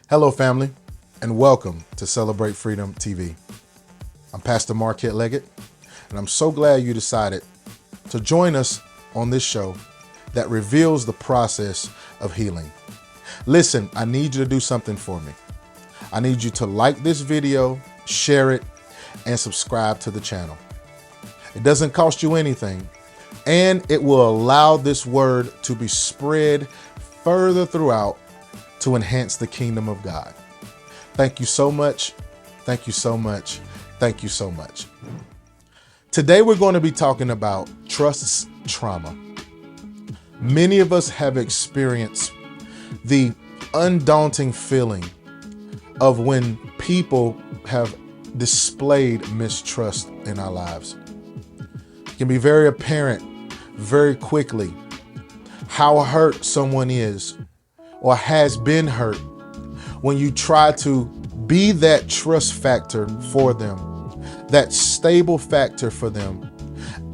Hello, family, and welcome to Celebrate Freedom TV. I'm Pastor Marquette Leggett, and I'm so glad you decided to join us on this show that reveals the process of healing. Listen, I need you to do something for me. I need you to like this video, share it, and subscribe to the channel. It doesn't cost you anything, and it will allow this word to be spread further throughout to enhance the kingdom of God. Thank you so much. Thank you so much. Thank you so much. Today we're going to be talking about trust's trauma. Many of us have experienced the undaunting feeling of when people have displayed mistrust in our lives. It can be very apparent very quickly how hurt someone is or has been hurt when you try to be that trust factor for them, that stable factor for them,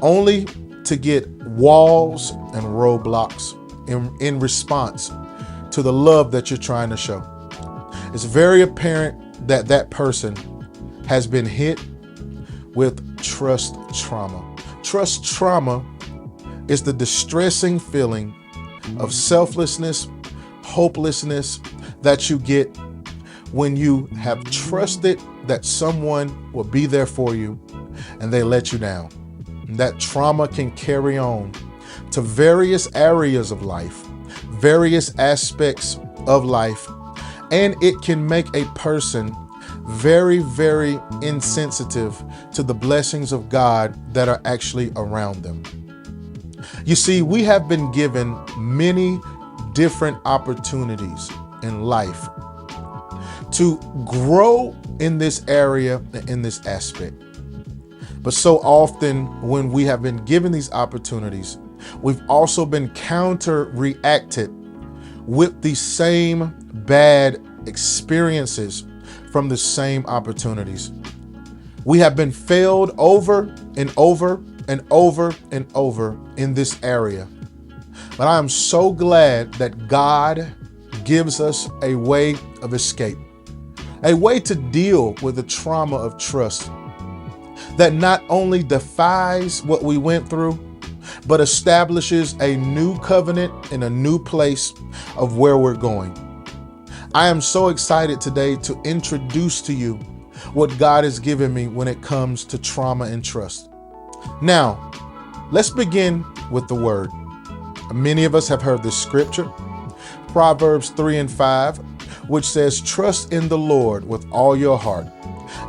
only to get walls and roadblocks in response to the love that you're trying to show. It's very apparent that that person has been hit with trust trauma. Trust trauma is the distressing feeling of selflessness, hopelessness that you get when you have trusted that someone will be there for you and they let you down. That trauma can carry on to various areas of life, various aspects of life, and it can make a person very, very insensitive to the blessings of God that are actually around them. You see, we have been given many different opportunities in life to grow in this area, in this aspect. But so often when we have been given these opportunities, we've also been counter-reacted with the same bad experiences from the same opportunities. We have been failed over and over and over and over in this area. But I am so glad that God gives us a way of escape, a way to deal with the trauma of trust that not only defies what we went through, but establishes a new covenant in a new place of where we're going. I am so excited today to introduce to you what God has given me when it comes to trauma and trust. Now, let's begin with the word. Many of us have heard this scripture, Proverbs 3:5, which says, "Trust in the Lord with all your heart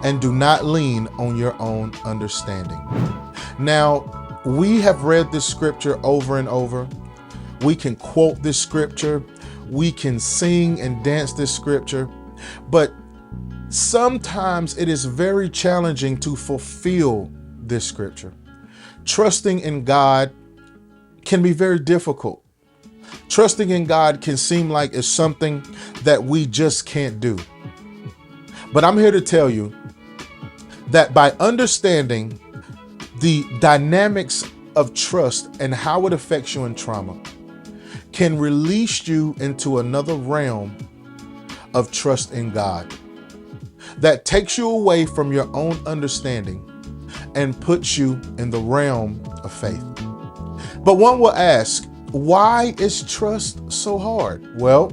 and do not lean on your own understanding." Now, we have read this scripture over and over. We can quote this scripture. We can sing and dance this scripture, but sometimes it is very challenging to fulfill this scripture. Trusting in God can be very difficult. Trusting in God can seem like it's something that we just can't do. But I'm here to tell you that by understanding the dynamics of trust and how it affects you in trauma can release you into another realm of trust in God that takes you away from your own understanding and puts you in the realm of faith. But one will ask, why is trust so hard? Well,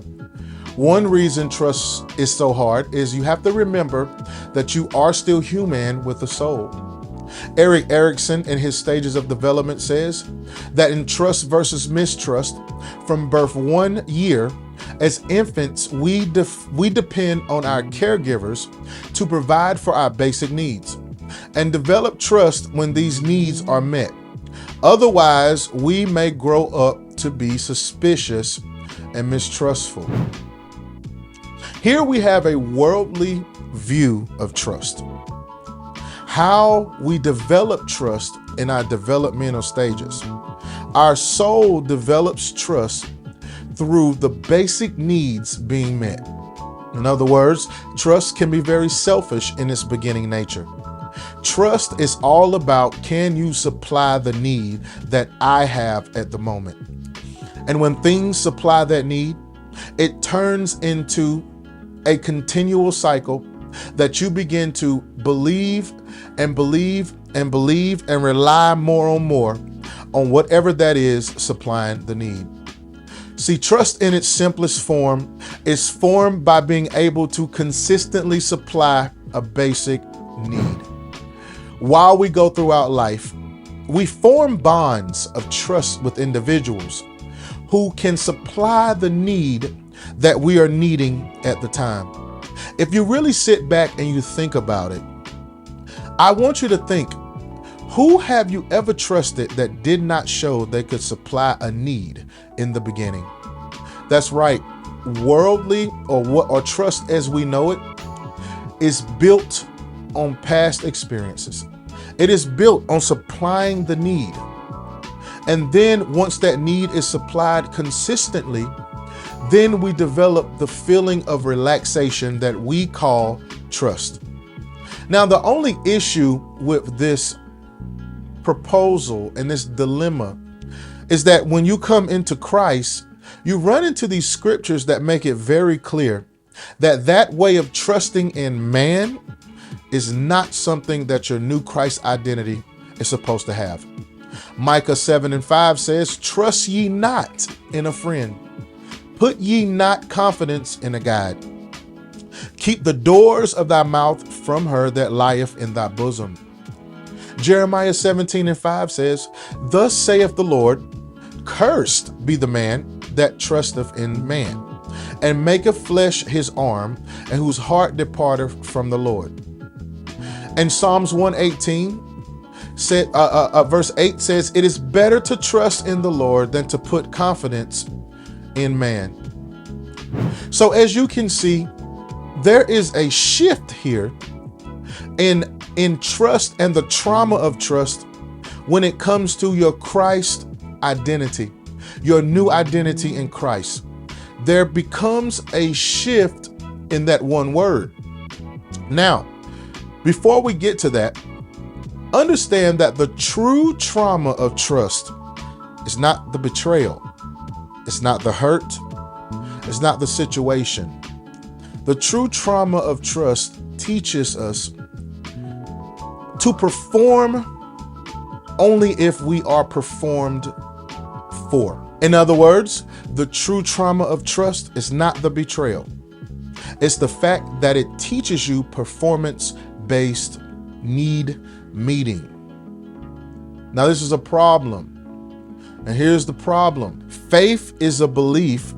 one reason trust is so hard is you have to remember that you are still human with a soul. Erik Erikson, in his Stages of Development, says that in trust versus mistrust, from birth 1 year, as infants, we depend on our caregivers to provide for our basic needs and develop trust when these needs are met. Otherwise, we may grow up to be suspicious and mistrustful. Here we have a worldly view of trust. How we develop trust in our developmental stages. Our soul develops trust through the basic needs being met. In other words, trust can be very selfish in its beginning nature. Trust is all about, can you supply the need that I have at the moment? And when things supply that need, it turns into a continual cycle that you begin to believe and believe and believe and rely more and more on whatever that is supplying the need. See, trust in its simplest form is formed by being able to consistently supply a basic need. While we go throughout life, we form bonds of trust with individuals who can supply the need that we are needing at the time. If you really sit back and you think about it, I want you to think, who have you ever trusted that did not show they could supply a need in the beginning? That's right. Worldly or trust as we know it is built on past experiences. It is built on supplying the need. And then once that need is supplied consistently, then we develop the feeling of relaxation that we call trust. Now, the only issue with this proposal and this dilemma is that when you come into Christ, you run into these scriptures that make it very clear that that way of trusting in man is not something that your new Christ identity is supposed to have. Micah 7:5 says, "Trust ye not in a friend. Put ye not confidence in a guide. Keep the doors of thy mouth from her that lieth in thy bosom." Jeremiah 17:5 says, "Thus saith the Lord, cursed be the man that trusteth in man, and maketh flesh his arm, and whose heart departeth from the Lord." And Psalms 118 verse 8 says, "It is better to trust in the Lord than to put confidence in man." So as you can see, there is a shift here in trust and the trauma of trust when it comes to your Christ identity, your new identity in Christ. There becomes a shift in that one word. Now, before we get to that, understand that the true trauma of trust is not the betrayal. It's not the hurt. It's not the situation. The true trauma of trust teaches us to perform only if we are performed for. In other words, the true trauma of trust is not the betrayal. It's the fact that it teaches you performance-based need meeting. Now, this is a problem. And here's the problem. Faith is a belief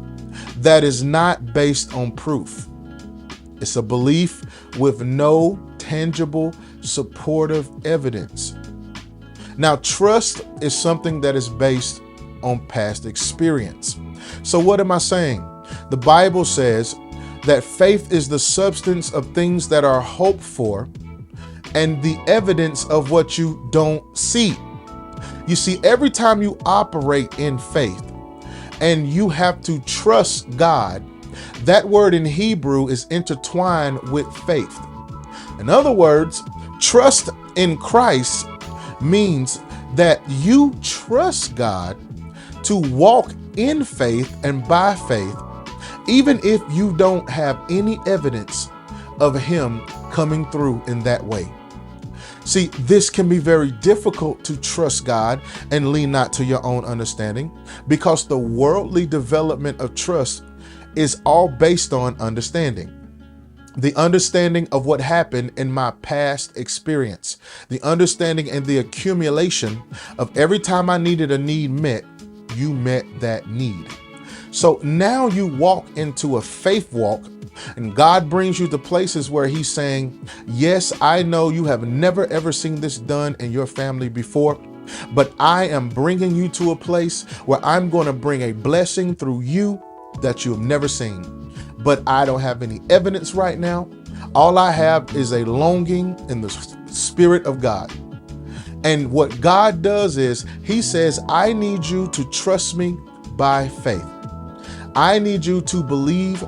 that is not based on proof. It's a belief with no tangible, supportive evidence. Now, trust is something that is based on past experience. So what am I saying? The Bible says that faith is the substance of things that are hoped for and the evidence of what you don't see. You see, every time you operate in faith and you have to trust God, that word in Hebrew is intertwined with faith. In other words, trust in Christ means that you trust God to walk in faith and by faith, even if you don't have any evidence of Him coming through in that way. See, this can be very difficult to trust God and lean not to your own understanding, because the worldly development of trust is all based on understanding. The understanding of what happened in my past experience, the understanding and the accumulation of every time I needed a need met, you met that need. So now you walk into a faith walk, and God brings you to places where He's saying, yes, I know you have never ever seen this done in your family before, but I am bringing you to a place where I'm going to bring a blessing through you that you have never seen. But I don't have any evidence right now. All I have is a longing in the Spirit of God. And what God does is He says, I need you to trust me by faith. I need you to believe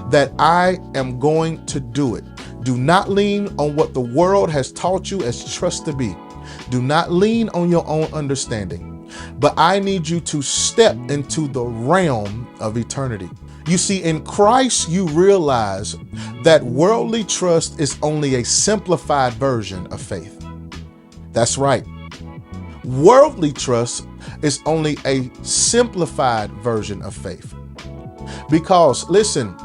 that I am going to do it. Do not lean on what the world has taught you as trust to be. Do not lean on your own understanding. But I need you to step into the realm of eternity. You see, in Christ, you realize that worldly trust is only a simplified version of faith. That's right. Worldly trust is only a simplified version of faith. Because, listen,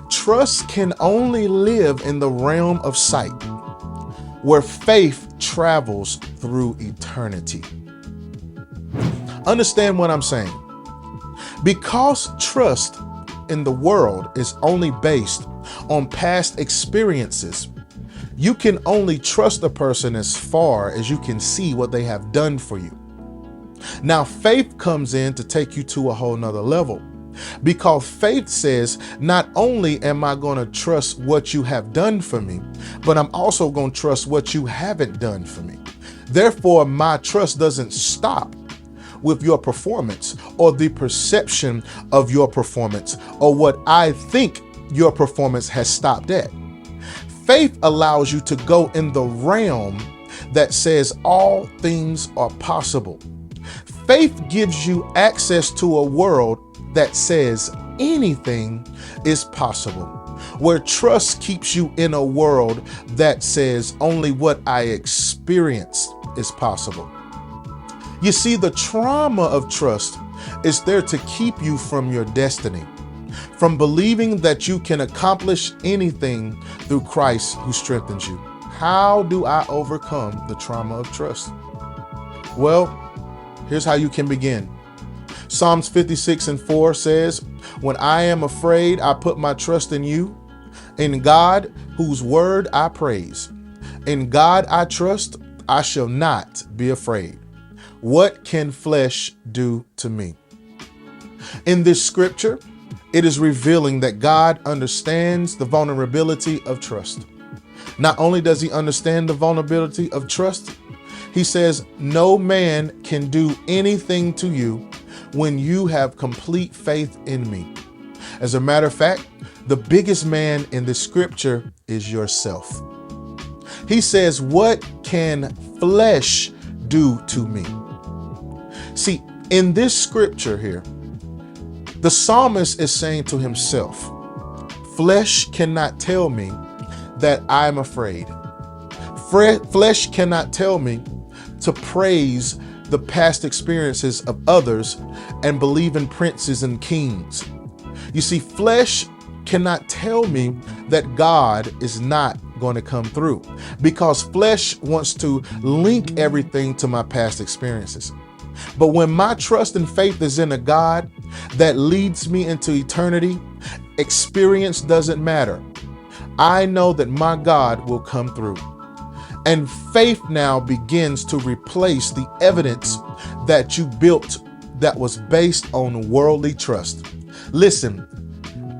trust can only live in the realm of sight, where faith travels through eternity. Understand what I'm saying? Because trust in the world is only based on past experiences, you can only trust a person as far as you can see what they have done for you. Now, faith comes in to take you to a whole nother level, because faith says, not only am I going to trust what you have done for me, but I'm also going to trust what you haven't done for me. Therefore, my trust doesn't stop with your performance or the perception of your performance or what I think your performance has stopped at. Faith allows you to go in the realm that says all things are possible. Faith gives you access to a world that says anything is possible, where trust keeps you in a world that says only what I experienced is possible. You see, the trauma of trust is there to keep you from your destiny, from believing that you can accomplish anything through Christ who strengthens you. How do I overcome the trauma of trust? Well, here's how you can begin. Psalms 56:4 says, when I am afraid, I put my trust in you, in God, whose word I praise. In God I trust, I shall not be afraid. What can flesh do to me? In this scripture, it is revealing that God understands the vulnerability of trust. Not only does he understand the vulnerability of trust, he says, no man can do anything to you when you have complete faith in me. As a matter of fact, the biggest man in this scripture is yourself. He says, what can flesh do to me? See, in this scripture here, the psalmist is saying to himself, flesh cannot tell me that I'm afraid. Flesh cannot tell me to praise the past experiences of others and believe in princes and kings. You see, flesh cannot tell me that God is not going to come through, because flesh wants to link everything to my past experiences. But when my trust and faith is in a God that leads me into eternity, experience doesn't matter. I know that my God will come through. And faith now begins to replace the evidence that you built that was based on worldly trust. Listen,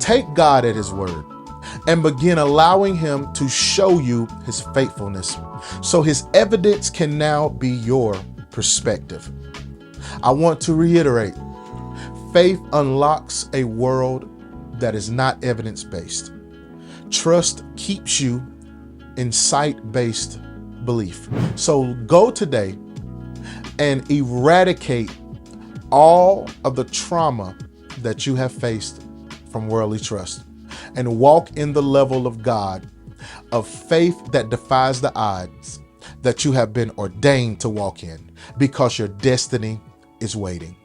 take God at his word and begin allowing him to show you his faithfulness, so his evidence can now be your perspective. I want to reiterate, faith unlocks a world that is not evidence-based. Trust keeps you in sight-based belief. So go today and eradicate all of the trauma that you have faced from worldly trust and walk in the level of God, of faith that defies the odds that you have been ordained to walk in, because your destiny is waiting.